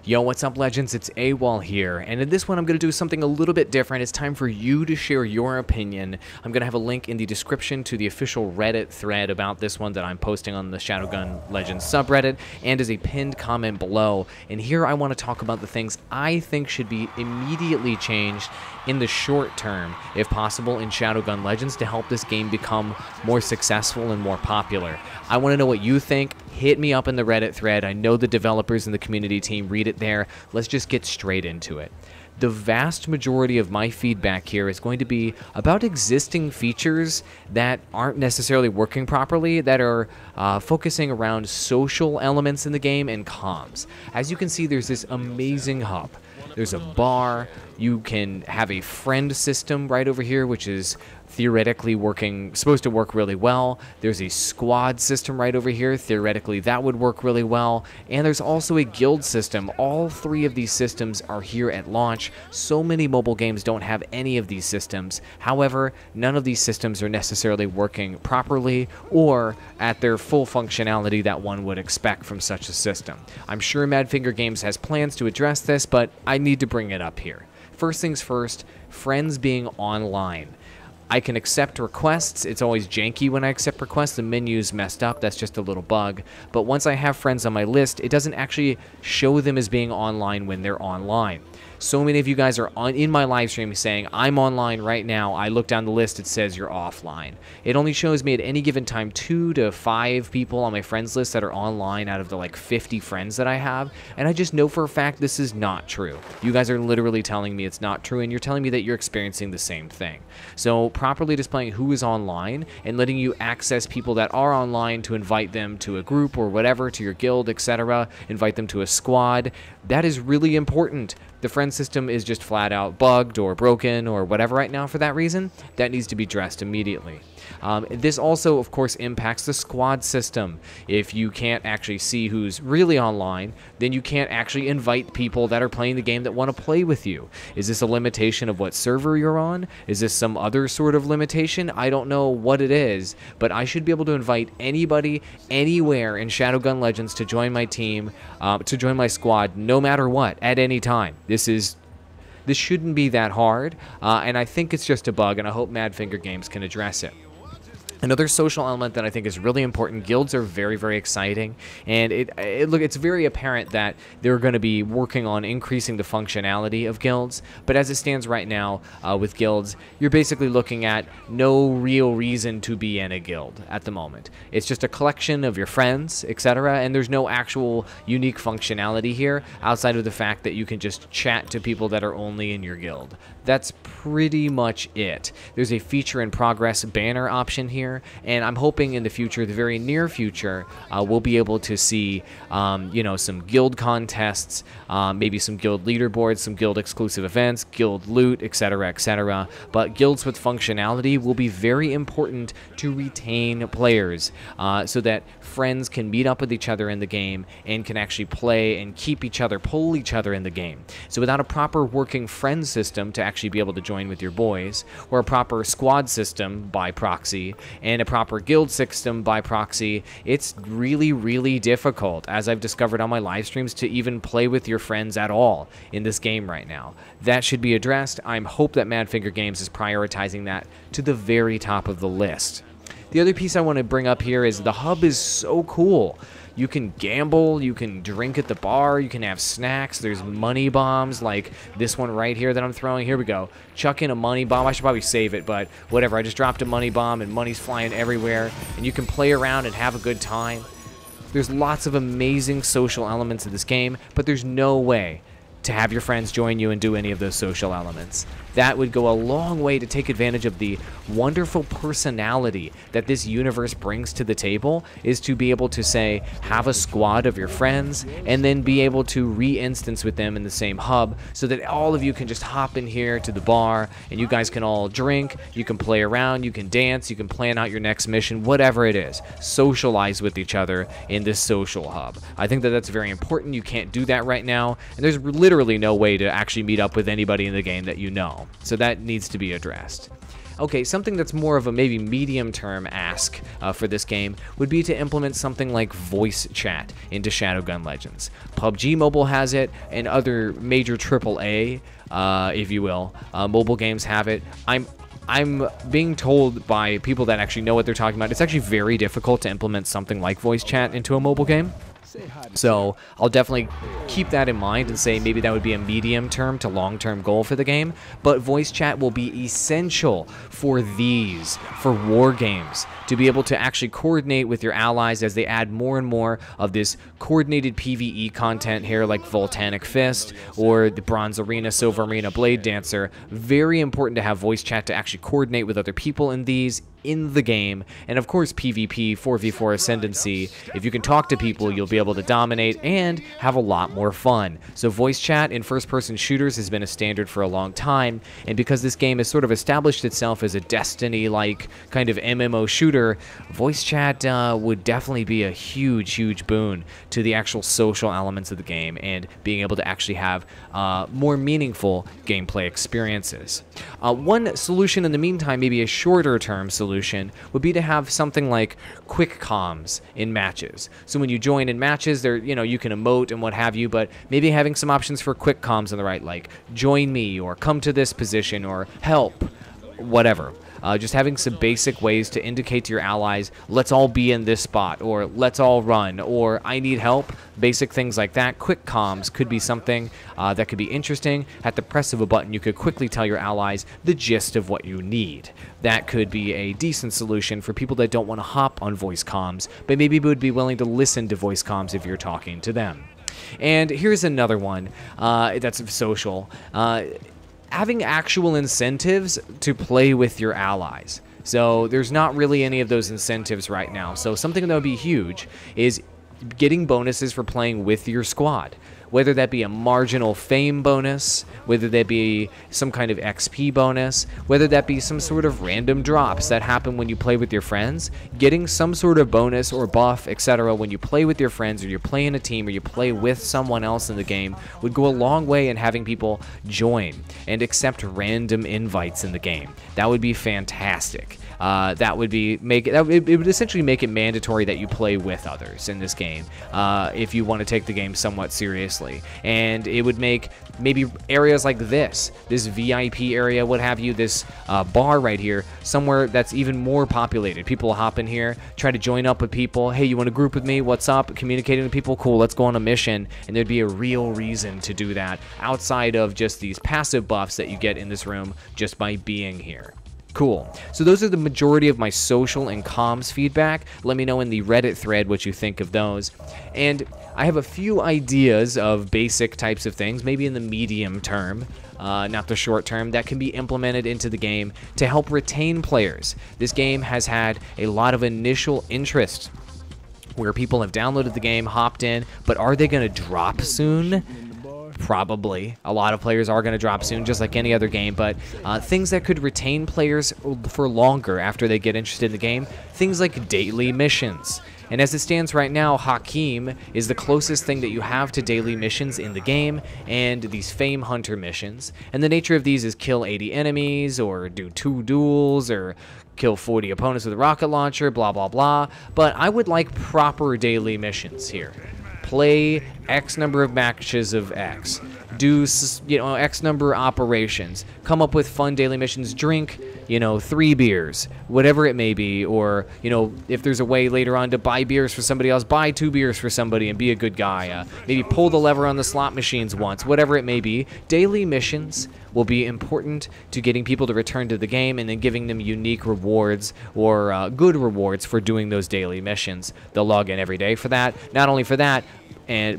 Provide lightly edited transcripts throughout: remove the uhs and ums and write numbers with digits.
Yo, what's up, legends? It's Awall here, and in this one I'm going to do something a little bit different. It's time for you to share your opinion. I'm going to have a link in the description to the official Reddit thread about this one that I'm posting on the Shadowgun Legends subreddit, and as a pinned comment below. And here I want to talk about the things I think should be immediately changed in the short term, if possible, in Shadowgun Legends to help this game become more successful and more popular. I want to know what you think. Hit me up in the Reddit thread. I know the developers and the community team read it there. Let's just get straight into it. The vast majority of my feedback here is going to be about existing features that aren't necessarily working properly, that are focusing around social elements in the game and comms. As you can see, there's this amazing hub. There's a bar. You can have a friend system right over here, which is theoretically supposed to work really well. There's a squad system right over here. Theoretically, that would work really well. And there's also a guild system. All three of these systems are here at launch. So many mobile games don't have any of these systems. However, none of these systems are necessarily working properly or at their full functionality that one would expect from such a system. I'm sure Madfinger Games has plans to address this, but I need to bring it up here. First things first, friends being online. I can accept requests. It's always janky when I accept requests. The menu's messed up. That's just a little bug. But once I have friends on my list, it doesn't actually show them as being online when they're online. So many of you guys are in my live stream saying, I'm online right now. I look down the list, it says you're offline. It only shows me at any given time 2 to 5 people on my friends list that are online out of the like 50 friends that I have. And I just know for a fact this is not true. You guys are literally telling me it's not true, and you're telling me that you're experiencing the same thing. So properly displaying who is online and letting you access people that are online to invite them to a group or whatever, to your guild, etc., invite them to a squad, that is really important. The friend system is just flat out bugged or broken or whatever right now for that reason. That needs to be addressed immediately. This also, of course, impacts the squad system. If you can't actually see who's really online, then you can't actually invite people that are playing the game that want to play with you. Is this a limitation of what server you're on? Is this some other sort of limitation? I don't know what it is, but I should be able to invite anybody, anywhere in Shadowgun Legends to join my team, to join my squad, no matter what, at any time. This shouldn't be that hard, and I think it's just a bug, and I hope Madfinger Games can address it. Another social element that I think is really important, guilds are very, very exciting, and it's very apparent that they're going to be working on increasing the functionality of guilds, but as it stands right now with guilds, you're basically looking at no real reason to be in a guild at the moment. It's just a collection of your friends, etc., and there's no actual unique functionality here outside of the fact that you can just chat to people that are only in your guild. That's pretty much it. There's a feature in progress banner option here, and I'm hoping in the future, the very near future, we'll be able to see, some guild contests, maybe some guild leaderboards, some guild exclusive events, guild loot, etc., etc. But guilds with functionality will be very important to retain players, so that friends can meet up with each other in the game and can actually play and keep each other, pull each other in the game. So without a proper working friend system to actually be able to join with your boys, or a proper squad system by proxy, and a proper guild system by proxy, it's really, really difficult, as I've discovered on my live streams, to even play with your friends at all in this game right now. That should be addressed. I hope that Madfinger Games is prioritizing that to the very top of the list. The other piece I want to bring up here is the hub is so cool. You can gamble, you can drink at the bar, you can have snacks, there's money bombs like this one right here that I'm throwing. Here we go. Chuck in a money bomb. I should probably save it, but whatever. I just dropped a money bomb and money's flying everywhere, and you can play around and have a good time. There's lots of amazing social elements of this game, but there's no way to have your friends join you and do any of those social elements. That would go a long way to take advantage of the wonderful personality that this universe brings to the table, is to be able to say, have a squad of your friends, and then be able to re-instance with them in the same hub, so that all of you can just hop in here to the bar, and you guys can all drink, you can play around, you can dance, you can plan out your next mission, whatever it is. Socialize with each other in this social hub. I think that that's very important. You can't do that right now, and there's literally no way to actually meet up with anybody in the game that you know. So that needs to be addressed. Okay, something that's more of a maybe medium-term ask for this game would be to implement something like voice chat into Shadowgun Legends. PUBG Mobile has it, and other major AAA, if you will, mobile games have it. I'm being told by people that actually know what they're talking about, it's actually very difficult to implement something like voice chat into a mobile game. So I'll definitely keep that in mind and say maybe that would be a medium-term to long-term goal for the game. But voice chat will be essential for war games, to be able to actually coordinate with your allies as they add more and more of this coordinated PvE content here, like Volcanic Fist or the Bronze Arena, Silver Arena, Blade Dancer. Very important to have voice chat to actually coordinate with other people in these in the game. And of course PvP, 4v4 Ascendancy. If you can talk to people, you'll be able to dominate and have a lot more fun. So voice chat in first-person shooters has been a standard for a long time, and because this game has sort of established itself as a Destiny-like kind of MMO shooter, voice chat would definitely be a huge boon to the actual social elements of the game and being able to actually have more meaningful gameplay experiences. One solution in the meantime, maybe a shorter-term solution, would be to have something like quick comms in matches. So when you join in matches, there, you can emote and what have you, but maybe having some options for quick comms on the right, like join me or come to this position or help, whatever. Just having some basic ways to indicate to your allies, let's all be in this spot, or let's all run, or I need help. Basic things like that. Quick comms could be something that could be interesting. At the press of a button, you could quickly tell your allies the gist of what you need. That could be a decent solution for people that don't want to hop on voice comms, but maybe would be willing to listen to voice comms if you're talking to them. And here's another one that's social. Having actual incentives to play with your allies. So there's not really any of those incentives right now. So something that would be huge is getting bonuses for playing with your squad. Whether that be a marginal fame bonus, whether that be some kind of XP bonus, whether that be some sort of random drops that happen when you play with your friends, getting some sort of bonus or buff, etc. when you play with your friends or you play in a team or you play with someone else in the game would go a long way in having people join and accept random invites in the game. That would be fantastic. It would essentially make it mandatory that you play with others in this game if you want to take the game somewhat seriously. And it would make maybe areas like this VIP area, what have you, this bar right here, somewhere that's even more populated. People will hop in here, try to join up with people. Hey, you want to group with me? What's up? Communicating with people? Cool, let's go on a mission. And there'd be a real reason to do that outside of just these passive buffs that you get in this room just by being here. Cool. So those are the majority of my social and comms feedback. Let me know in the Reddit thread what you think of those. And I have a few ideas of basic types of things, maybe in the medium term, not the short term, that can be implemented into the game to help retain players. This game has had a lot of initial interest where people have downloaded the game, hopped in, but are they going to drop soon? Probably. A lot of players are going to drop soon, just like any other game, but things that could retain players for longer after they get interested in the game, things like daily missions. And as it stands right now, Hakim is the closest thing that you have to daily missions in the game, and these Fame Hunter missions. And the nature of these is kill 80 enemies, or do 2 duels, or kill 40 opponents with a rocket launcher, blah, blah, blah. But I would like proper daily missions here. Play X number of matches of X, do X number of operations, come up with fun daily missions, drink 3 beers, whatever it may be, or if there's a way later on to buy beers for somebody else, buy 2 beers for somebody and be a good guy, maybe pull the lever on the slot machines once, whatever it may be. Daily missions will be important to getting people to return to the game and then giving them unique rewards or good rewards for doing those daily missions. They'll log in every day for that. Not only for that,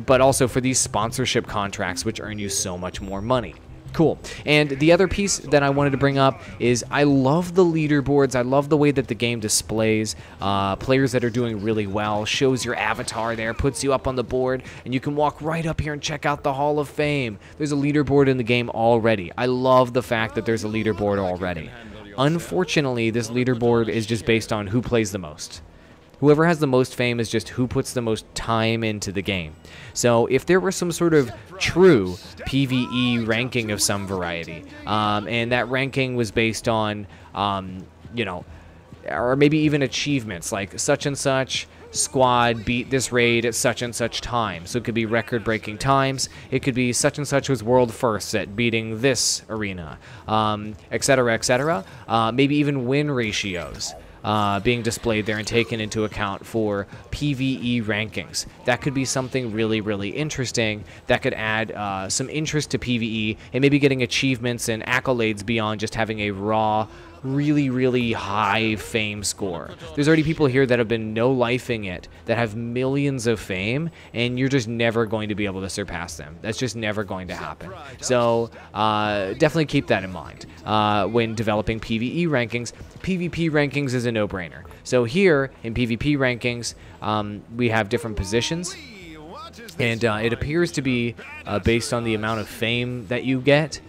but also for these sponsorship contracts, which earn you so much more money. Cool. And the other piece that I wanted to bring up is I love the leaderboards. I love the way that the game displays players that are doing really well, shows your avatar there, puts you up on the board, and you can walk right up here and check out the Hall of Fame. There's a leaderboard in the game already. I love the fact that there's a leaderboard already. Unfortunately, this leaderboard is just based on who plays the most. Whoever has the most fame is just who puts the most time into the game. So if there were some sort of true PvE ranking of some variety, and that ranking was based on, you know, or maybe even achievements like such and such squad beat this raid at such and such time. So it could be record-breaking times. It could be such and such was world first at beating this arena, etc., etc. Maybe even win ratios being displayed there and taken into account for PvE rankings. That could be something really, really interesting that could add some interest to PvE and maybe getting achievements and accolades beyond just having a raw, really, really high fame score. There's already people here that have been no-lifing it, that have millions of fame, and you're just never going to be able to surpass them. That's just never going to happen. So definitely keep that in mind when developing PvE rankings. PvP rankings is a no-brainer. So here in PvP rankings, we have different positions, and it appears to be based on the amount of fame that you get.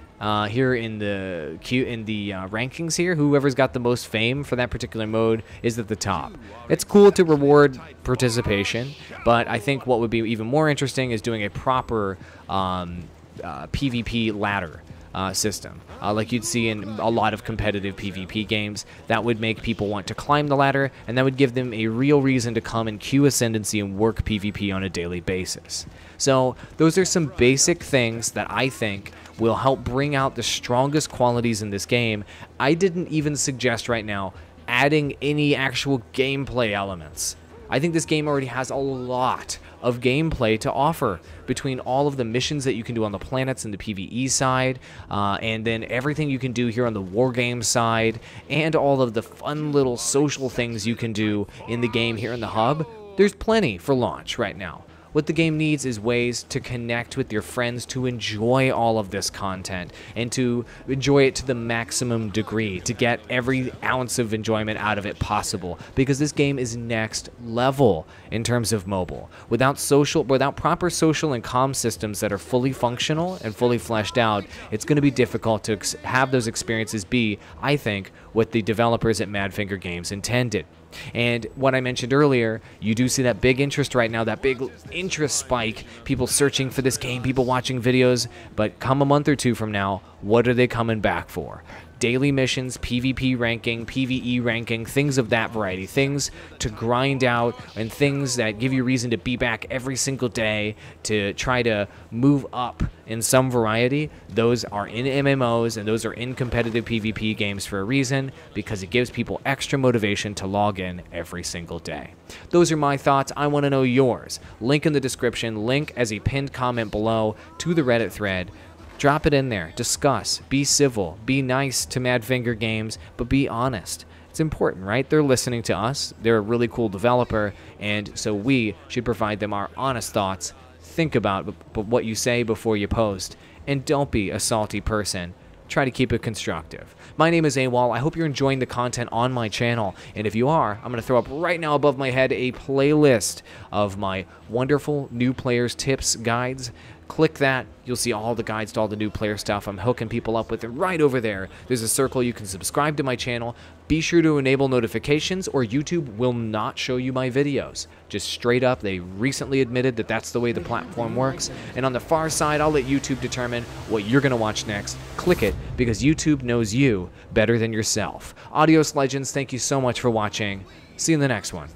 Here in the rankings here, whoever's got the most fame for that particular mode is at the top. It's cool to reward participation, but I think what would be even more interesting is doing a proper PvP ladder system, like you'd see in a lot of competitive PvP games. That would make people want to climb the ladder, and that would give them a real reason to come and queue Ascendancy and work PvP on a daily basis. So those are some basic things that I think will help bring out the strongest qualities in this game. I didn't even suggest right now adding any actual gameplay elements. I think this game already has a lot of gameplay to offer between all of the missions that you can do on the planets and the PvE side, and then everything you can do here on the wargame side, and all of the fun little social things you can do in the game here in the hub. There's plenty for launch right now. What the game needs is ways to connect with your friends to enjoy all of this content and to enjoy it to the maximum degree, to get every ounce of enjoyment out of it possible, because this game is next level in terms of mobile. Without proper social and comm systems that are fully functional and fully fleshed out, it's going to be difficult to have those experiences be, I think, what the developers at Madfinger Games intended. And what I mentioned earlier, you do see that big interest right now, that big interest spike, people searching for this game, people watching videos, but come a month or two from now, what are they coming back for? Daily missions, PvP ranking, PvE ranking, things of that variety, things to grind out and things that give you reason to be back every single day to try to move up in some variety. Those are in MMOs and those are in competitive PvP games for a reason, because it gives people extra motivation to log in every single day. Those are my thoughts. I want to know yours. Link in the description, link as a pinned comment below to the Reddit thread. Drop it in there, discuss, be civil, be nice to Madfinger Games, but be honest. It's important, right? They're listening to us, they're a really cool developer, and so we should provide them our honest thoughts. Think about what you say before you post, and don't be a salty person. Try to keep it constructive. My name is Awall. I hope you're enjoying the content on my channel, and if you are, I'm going to throw up right now above my head a playlist of my wonderful new players tips, guides. Click that, you'll see all the guides to all the new player stuff I'm hooking people up with, and right over there, there's a circle you can subscribe to my channel. Be sure to enable notifications or YouTube will not show you my videos. Just straight up, they recently admitted that that's the way the platform works. And on the far side, I'll let YouTube determine what you're going to watch next. Click it, because YouTube knows you better than yourself. Adios, legends. Thank you so much for watching. See you in the next one.